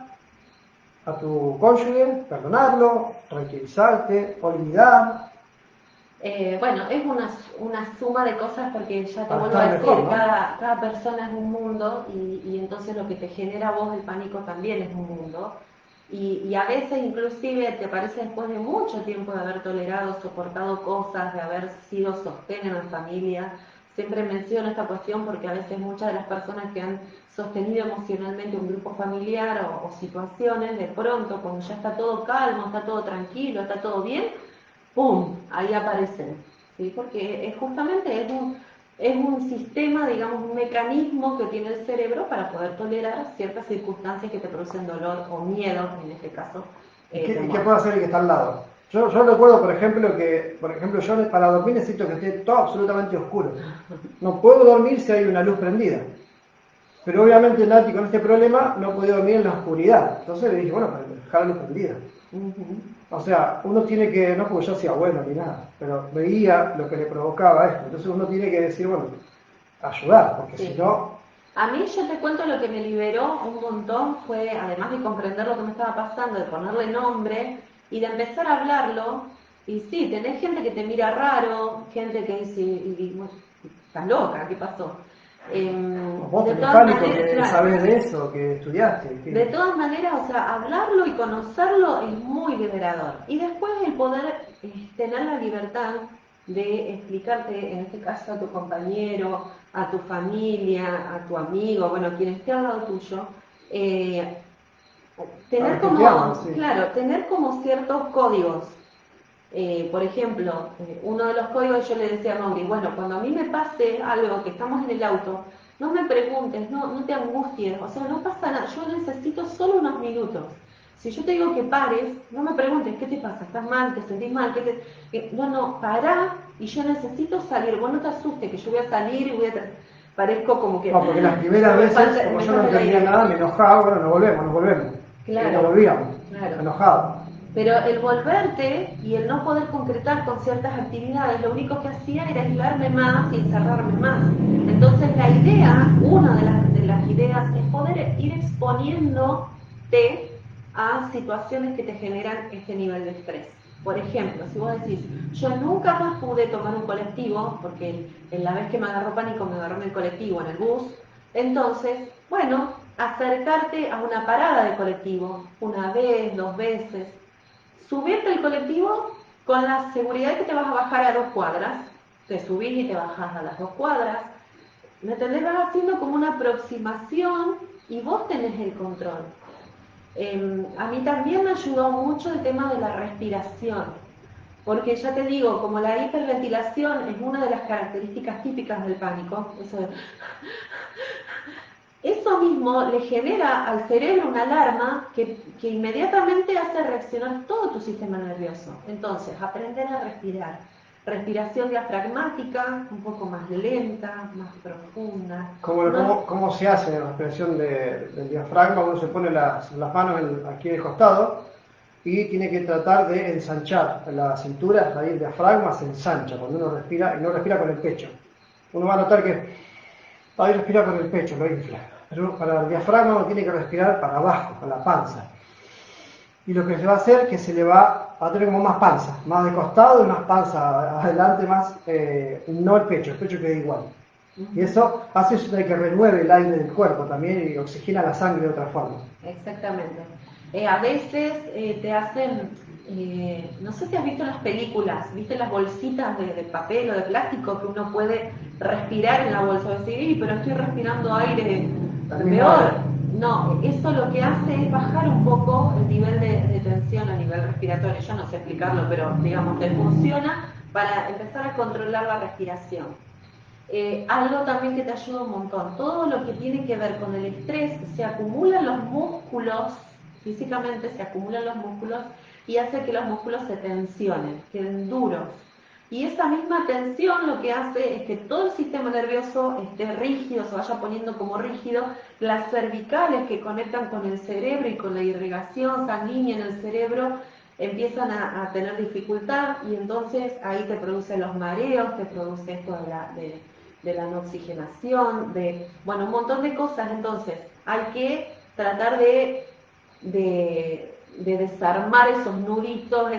a tu cónyuge, perdonarlo, tranquilizarte, olvidar, Bueno, es una suma de cosas porque ya te para vuelvo a estar mejor, decir, ¿no? cada persona es un mundo y entonces lo que te genera a vos el pánico también es un mundo. Y a veces inclusive te parece después de mucho tiempo de haber tolerado, soportado cosas, de haber sido sostén en la familia. Siempre menciono esta cuestión porque a veces muchas de las personas que han sostenido emocionalmente un grupo familiar o situaciones, de pronto cuando ya está todo calmo, está todo tranquilo, está todo bien, ¡pum!, ahí aparecen, ¿sí? Porque es un sistema, digamos, un mecanismo que tiene el cerebro para poder tolerar ciertas circunstancias que te producen dolor o miedo, en este caso, Y qué temor. puede hacer el que está al lado? Yo recuerdo, por ejemplo, yo para dormir necesito que esté todo absolutamente oscuro. No puedo dormir si hay una luz prendida. Pero obviamente Nati con este problema no podía dormir en la oscuridad. Entonces le dije, bueno, para dejar la luz prendida. Ujú. O sea, uno tiene que, no porque yo sea bueno ni nada, pero veía lo que le provocaba esto. Entonces uno tiene que decir, bueno, ayudar, porque si Sí. no, A mí yo te cuento lo que me liberó un montón fue, además de comprender lo que me estaba pasando, de ponerle nombre y de empezar a hablarlo. Y sí, tenés gente que te mira raro, gente que dice, bueno, estás loca, ¿qué pasó? vos De tenés todas pánico maneras, que claro, sabés de eso, que estudiaste. de todas maneras, o sea, hablarlo y conocerlo es muy liberador. Y después el poder tener la libertad de explicarte, en este caso a tu compañero, a tu familia, a tu amigo, bueno, quien esté al lado tuyo, eh, tener que te como, aman, sí. claro, tener como ciertos códigos. Por ejemplo, uno de los códigos yo le decía a Mauri, bueno, cuando a mí me pase algo, que estamos en el auto, no me preguntes, no te angusties, o sea, no pasa nada, yo necesito solo unos minutos. Si yo te digo que pares, no me preguntes, ¿qué te pasa? ¿Estás mal? ¿Te sentís mal? No, pará y yo necesito salir, vos no te asustes, que yo voy a salir y parezco como que... No, porque las primeras veces, como me yo no falta el entendía aire. nada, me enojaba, bueno, nos volvemos. Y no Claro, volvíamos, claro. enojado. Pero el volverte y el no poder concretar con ciertas actividades, lo único que hacía era aislarme más y encerrarme más. Entonces la idea, una de las ideas, es poder ir exponiéndote a situaciones que te generan este nivel de estrés. Por ejemplo, si vos decís, yo nunca más pude tomar un colectivo, porque en la vez que me agarró pánico me agarró en el colectivo, en el bus, entonces, bueno, acercarte a una parada de colectivo, una vez, dos veces, subirte al colectivo con la seguridad de que te vas a bajar a 2 cuadras, te subís y te bajás a las 2 cuadras, ¿me entendés? Vas haciendo como una aproximación y vos tenés el control. A mí también me ayudó mucho el tema de la respiración, porque ya te digo, como la hiperventilación es una de las características típicas del pánico, eso mismo le genera al cerebro una alarma que inmediatamente hace reaccionar todo tu sistema nervioso. Entonces, aprender a respirar. Respiración diafragmática, un poco más lenta, más profunda. ¿Cómo se hace la respiración del diafragma? Uno se pone las manos aquí en el costado y tiene que tratar de ensanchar la cintura, ahí el diafragma se ensancha cuando uno respira y no respira con el pecho. Uno va a notar que ahí respira con el pecho, lo infla. Pero para el diafragma uno tiene que respirar para abajo, con la panza. Y lo que se va a hacer es que se le va a tener como más panza, más de costado y más panza adelante, más, no el pecho queda igual. Y eso hace que renueve el aire del cuerpo también y oxigena la sangre de otra forma. Exactamente. A veces te hacen, no sé si has visto las películas, viste las bolsitas de papel o de plástico que uno puede respirar en la bolsa, decir, pero estoy respirando aire peor. No, eso lo que hace es bajar un poco el nivel de tensión a nivel respiratorio. Yo no sé explicarlo, pero digamos, te funciona para empezar a controlar la respiración. Algo también que te ayuda un montón, todo lo que tiene que ver con el estrés, se acumulan los músculos, físicamente se acumulan los músculos y hace que los músculos se tensionen, queden duros. Y esa misma tensión lo que hace es que todo el sistema nervioso esté rígido, se vaya poniendo como rígido, las cervicales que conectan con el cerebro y con la irrigación sanguínea en el cerebro empiezan a tener dificultad y entonces ahí te produce los mareos, te produce esto de la no oxigenación, bueno, un montón de cosas. Entonces hay que tratar de desarmar esos nuditos,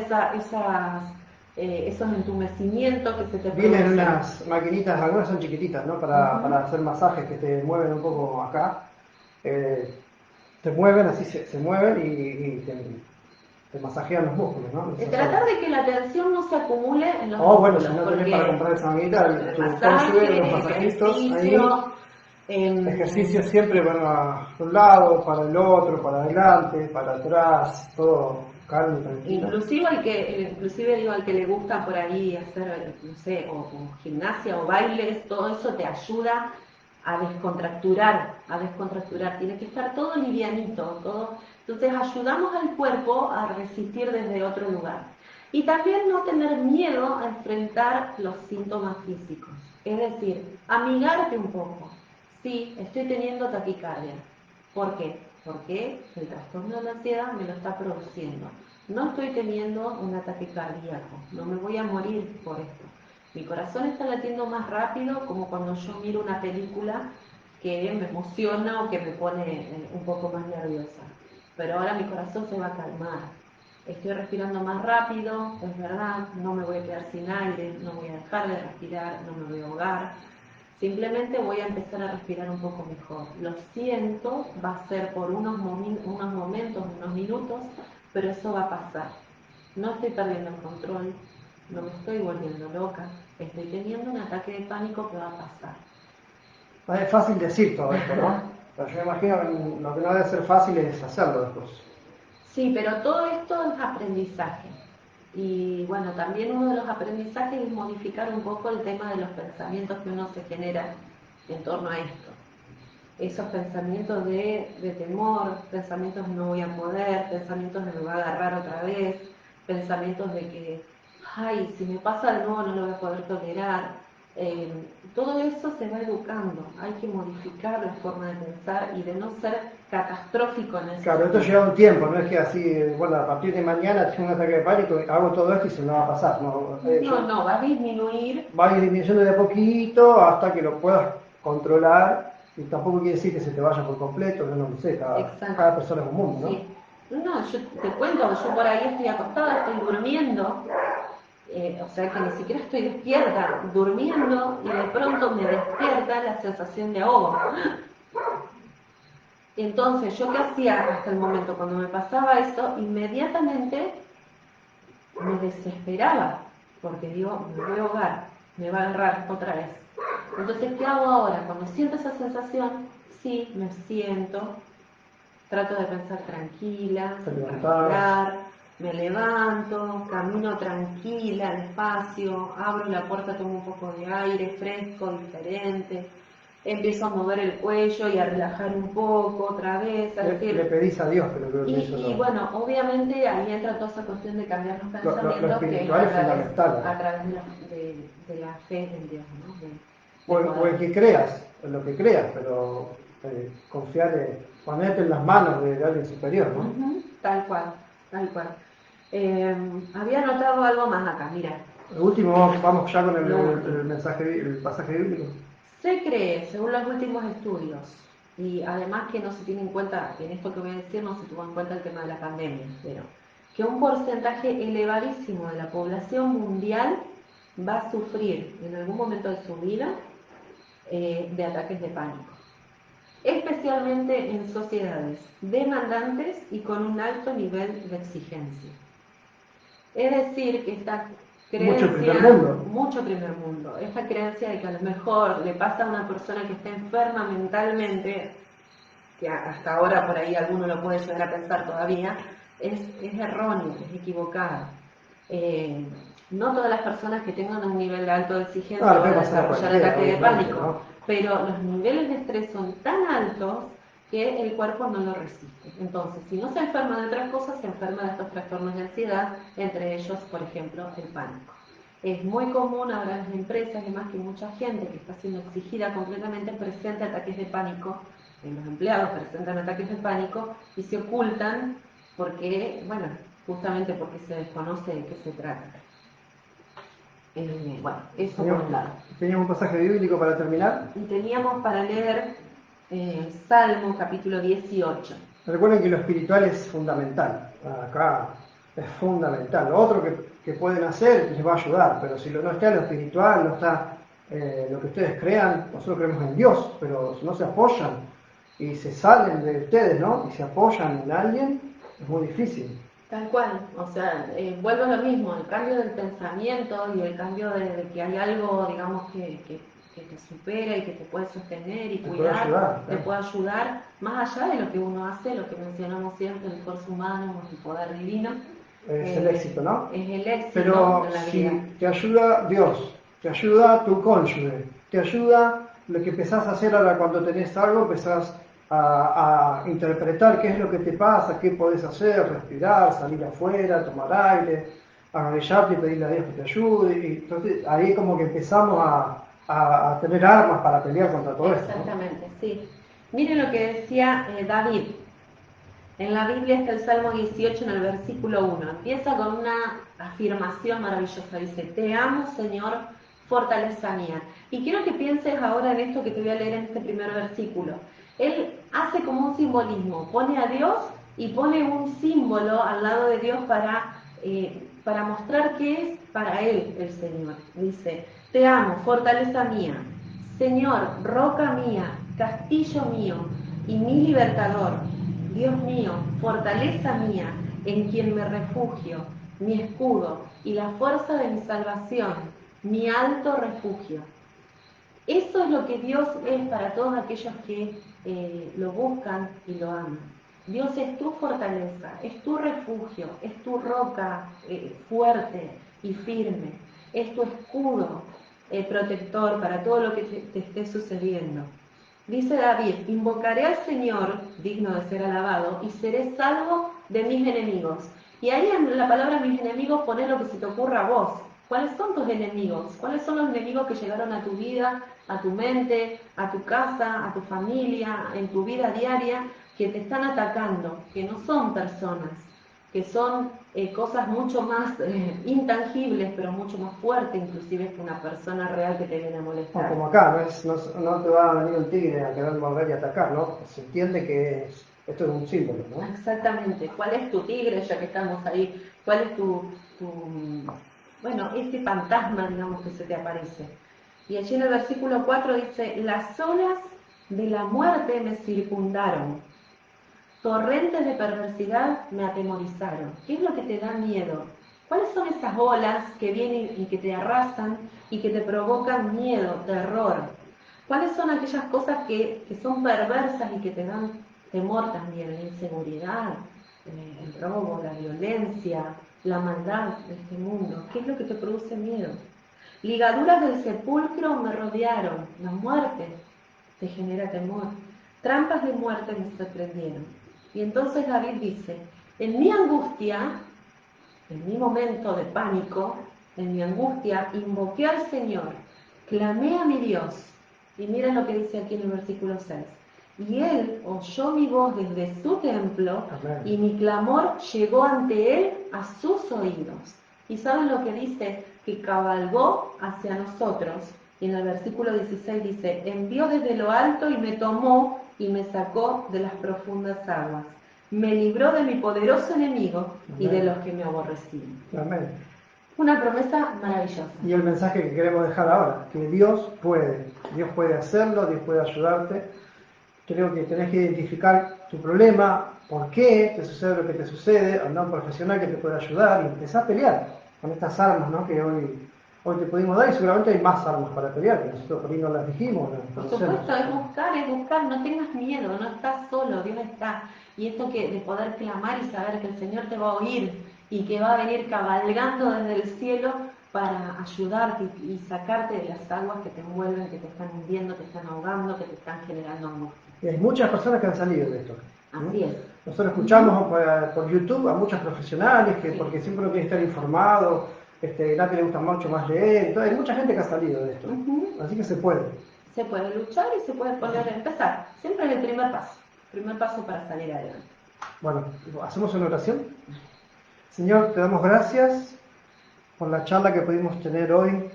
esos entumecimientos que se te producen. Vienen unas maquinitas, algunas son chiquititas, ¿no? Para hacer masajes que te mueven un poco acá. Te mueven, así se mueven y te masajean los músculos, ¿no? Tratar de que la tensión no se acumule en los músculos. Bueno, músculos. si no tenés para comprar esa maquinita, El tu masaje, unos masajitos ejercicio, ahí. Ejercicios siempre para un lado, para el otro, para adelante, para atrás, todo calmo, tranquilo. Inclusive digo, al que le gusta por ahí hacer, no sé, o gimnasia o bailes, todo eso te ayuda a descontracturar, tiene que estar todo livianito, todo. Entonces ayudamos al cuerpo a resistir desde otro lugar. Y también no tener miedo a enfrentar los síntomas físicos, es decir, amigarte un poco. Sí, estoy teniendo taquicardia. ¿Por qué? Porque el trastorno de la ansiedad me lo está produciendo. No estoy teniendo un ataque cardíaco, no me voy a morir por esto. Mi corazón está latiendo más rápido, como cuando yo miro una película que me emociona o que me pone un poco más nerviosa. Pero ahora mi corazón se va a calmar. Estoy respirando más rápido, es verdad, no me voy a quedar sin aire, no voy a dejar de respirar, no me voy a ahogar. Simplemente voy a empezar a respirar un poco mejor. Lo siento, va a ser por unos momentos, unos minutos, pero eso va a pasar. No estoy perdiendo el control, no me estoy volviendo loca, estoy teniendo un ataque de pánico que va a pasar. Es fácil decir todo esto, ¿no? Pero yo me imagino que lo que no debe ser fácil es hacerlo después. Sí, pero todo esto es aprendizaje. Y bueno, también uno de los aprendizajes es modificar un poco el tema de los pensamientos que uno se genera en torno a esto. Esos pensamientos de temor, pensamientos de no voy a poder, pensamientos de me va a agarrar otra vez, pensamientos de que, ay, si me pasa de nuevo no lo voy a poder tolerar. Todo eso se va educando, hay que modificar la forma de pensar y de no ser catastrófico en ese Claro, esto sentido. lleva un tiempo, no es que así, bueno, a partir de mañana tengo un ataque de pánico, hago todo esto y se me va a pasar, ¿no? No, va a disminuir. Va a ir disminuyendo de a poquito hasta que lo puedas controlar, y tampoco quiere decir que se te vaya por completo, no lo sé, Exacto. cada persona es un mundo, ¿no? Sí. No, yo te cuento, yo por ahí estoy acostada, estoy durmiendo, o sea que ni siquiera estoy despierta, durmiendo y de pronto me despierta la sensación de ahogo. Entonces, ¿yo qué hacía hasta el momento? Cuando me pasaba eso, inmediatamente me desesperaba, porque digo, me voy a ahogar, me va a agarrar otra vez. Entonces, ¿qué hago ahora? Cuando siento esa sensación, sí, me siento, trato de pensar tranquila, Te sin levantás. transpirar, me levanto, camino tranquila, despacio, abro la puerta, tomo un poco de aire fresco, diferente, empiezo a mover el cuello y a relajar un poco otra vez, es Le decir, pedís a Dios, pero creo que eso y bueno, obviamente ahí entra toda esa cuestión de cambiar los lo pensamientos, que es espiritual es fundamental, a ¿no? través de la fe en Dios, ¿no? O, De o el poder. que creas, en lo que creas, pero confiar, ponerte en las manos de alguien superior, ¿no? Ujú, tal cual, tal cual. Había anotado algo más acá, mira. El último, vamos ya con Lo último. el mensaje, el pasaje bíblico. Se cree, según los últimos estudios, y además que no se tiene en cuenta, en esto que voy a decir no se tuvo en cuenta el tema de la pandemia, pero que un porcentaje elevadísimo de la población mundial va a sufrir en algún momento de su vida de ataques de pánico, especialmente en sociedades demandantes y con un alto nivel de exigencia. Es decir, que esta Mucho primer creencia, mundo. mucho primer mundo, esta creencia de que a lo mejor le pasa a una persona que está enferma mentalmente, que hasta ahora por ahí alguno lo puede llegar a pensar todavía, es erróneo, es equivocado. Eh, no todas las personas que tengan un nivel alto de No, exigencia le van puede a pasar a desarrollar cualquiera, ataque de obviamente, pánico, ¿no? pero los niveles de estrés son tan altos que el cuerpo no lo resiste. Entonces, si no se enferma de otras cosas, se enferma de estos trastornos de ansiedad, entre ellos, por ejemplo, el pánico. Es muy común ahora en las empresas, además que mucha gente que está siendo exigida completamente presenta ataques de pánico, los empleados presentan ataques de pánico y se ocultan porque, bueno, justamente porque se desconoce de qué se trata. Bueno, eso por un lado. Teníamos un pasaje bíblico para terminar. Y teníamos para leer Salmo capítulo 18. Recuerden que lo espiritual es fundamental. Acá es fundamental. Lo otro que pueden hacer les va a ayudar, pero si no está lo espiritual, no está lo que ustedes crean, nosotros creemos en Dios, pero si no se apoyan y se salen de ustedes, ¿no? Y se apoyan en alguien, es muy difícil. Tal cual, o sea, vuelvo a lo mismo, el cambio del pensamiento y el cambio de que hay algo, digamos, que te supera y que te puede sostener y Te puede cuidar, ayudar, te ¿no? puede ayudar, más allá de lo que uno hace, lo que mencionamos siempre, el esfuerzo humano, el poder divino, Es el éxito, ¿no? es el éxito Pero en la vida. si te ayuda Dios, te ayuda tu cónyuge, te ayuda lo que empezás a hacer ahora cuando tenés algo, empezás a interpretar qué es lo que te pasa, qué podés hacer, respirar, salir afuera, tomar aire, arrodillarte y pedirle a Dios que te ayude. Y entonces ahí como que empezamos a tener armas para pelear contra todo esto, ¿no? Exactamente, sí. Miren lo que decía David. En la Biblia está el Salmo 18 en el versículo 1. Empieza con una afirmación maravillosa. Dice, te amo, Señor, fortaleza mía. Y quiero que pienses ahora en esto que te voy a leer en este primer versículo. Él hace como un simbolismo. Pone a Dios y pone un símbolo al lado de Dios para mostrar qué es para él el Señor. Dice, te amo, fortaleza mía. Señor, roca mía, castillo mío y mi libertador. Dios mío, fortaleza mía, en quien me refugio, mi escudo y la fuerza de mi salvación, mi alto refugio. Eso es lo que Dios es para todos aquellos que lo buscan y lo aman. Dios es tu fortaleza, es tu refugio, es tu roca fuerte y firme, es tu escudo protector para todo lo que te esté sucediendo. Dice David, invocaré al Señor, digno de ser alabado, y seré salvo de mis enemigos. Y ahí en la palabra mis enemigos pones lo que se te ocurra a vos. ¿Cuáles son tus enemigos? ¿Cuáles son los enemigos que llegaron a tu vida, a tu mente, a tu casa, a tu familia, en tu vida diaria, que te están atacando, que no son personas, que son cosas mucho más intangibles, pero mucho más fuertes inclusive que una persona real que te viene a O molestar? como acá, no te va a venir un tigre a querer morder y atacar, ¿no? Se entiende que esto es un símbolo, ¿no? Exactamente. ¿Cuál es tu tigre, ya que estamos ahí? ¿Cuál es bueno, este fantasma, digamos, que se te aparece? Y allí en el versículo 4 dice, las olas de la muerte me circundaron, torrentes de perversidad me atemorizaron. ¿Qué es lo que te da miedo? ¿Cuáles son esas olas que vienen y que te arrasan y que te provocan miedo, terror? ¿Cuáles son aquellas cosas que son perversas y que te dan temor también? La inseguridad, el robo, la violencia, la maldad de este mundo. ¿Qué es lo que te produce miedo? Ligaduras del sepulcro me rodearon, la muerte te genera temor. Trampas de muerte me sorprendieron. Y entonces David dice, en mi angustia, en mi momento de pánico, en mi angustia, invoqué al Señor, clamé a mi Dios. Y mira lo que dice aquí en el versículo 6. Y Él oyó mi voz desde su templo, Amén. y mi clamor llegó ante Él a sus oídos. ¿Y saben lo que dice? Que cabalgó hacia nosotros. Y en el versículo 16 dice, envió desde lo alto y me tomó y me sacó de las profundas aguas. Me libró de mi poderoso enemigo y de Amén. los que me aborrecían. Amén. Una promesa maravillosa. Y el mensaje que queremos dejar ahora, que Dios puede hacerlo, Dios puede ayudarte. Creo que tenés que identificar tu problema, por qué te sucede lo que te sucede, anda a un profesional que te pueda ayudar y empezar a pelear con estas armas, ¿no? Que hoy te pudimos dar, y seguramente hay más armas para pelear, que nosotros por ahí no las dijimos, no las Por conocemos. supuesto, es buscar, no tengas miedo, no estás solo, Dios está. Y esto que de poder clamar y saber que el Señor te va a oír y que va a venir cabalgando desde el cielo para ayudarte y sacarte de las aguas que te envuelven, que te están hundiendo, te están ahogando, que te están generando angustia. Y hay muchas personas que han salido de esto, ¿no? Así es. Nosotros escuchamos por YouTube a muchos profesionales que, Sí. porque siempre uno quiere estar informado, Nati le gusta mucho más leer, entonces hay mucha gente que ha salido de esto, así que se puede. Se puede luchar y se puede poner a empezar. Siempre es el primer paso para salir adelante. Bueno, hacemos una oración. Señor, te damos gracias por la charla que pudimos tener hoy,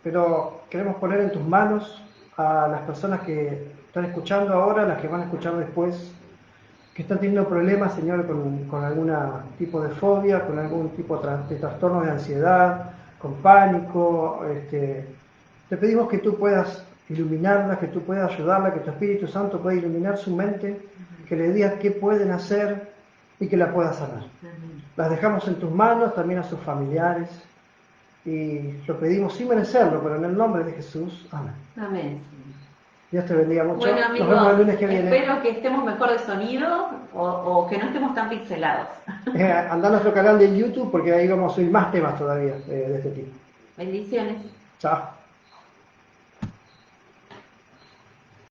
pero queremos poner en tus manos a las personas que están escuchando ahora, las que van a escuchar después, que están teniendo problemas, Señor, con algún tipo de fobia, con algún tipo de trastorno de ansiedad, con pánico. Te pedimos que tú puedas iluminarlas, que tú puedas ayudarlas, que tu Espíritu Santo pueda iluminar su mente, que le digas qué pueden hacer y que la pueda sanar. Las dejamos en tus manos, también a sus familiares, y lo pedimos sin merecerlo, pero en el nombre de Jesús. Amén. Amén. Dios te bendiga mucho. Bueno, Nos amigos, vemos el lunes que viene. espero que estemos mejor de sonido o que no estemos tan pixelados. Anda a nuestro canal de YouTube porque ahí vamos a subir más temas todavía de este tipo. Bendiciones. Chao.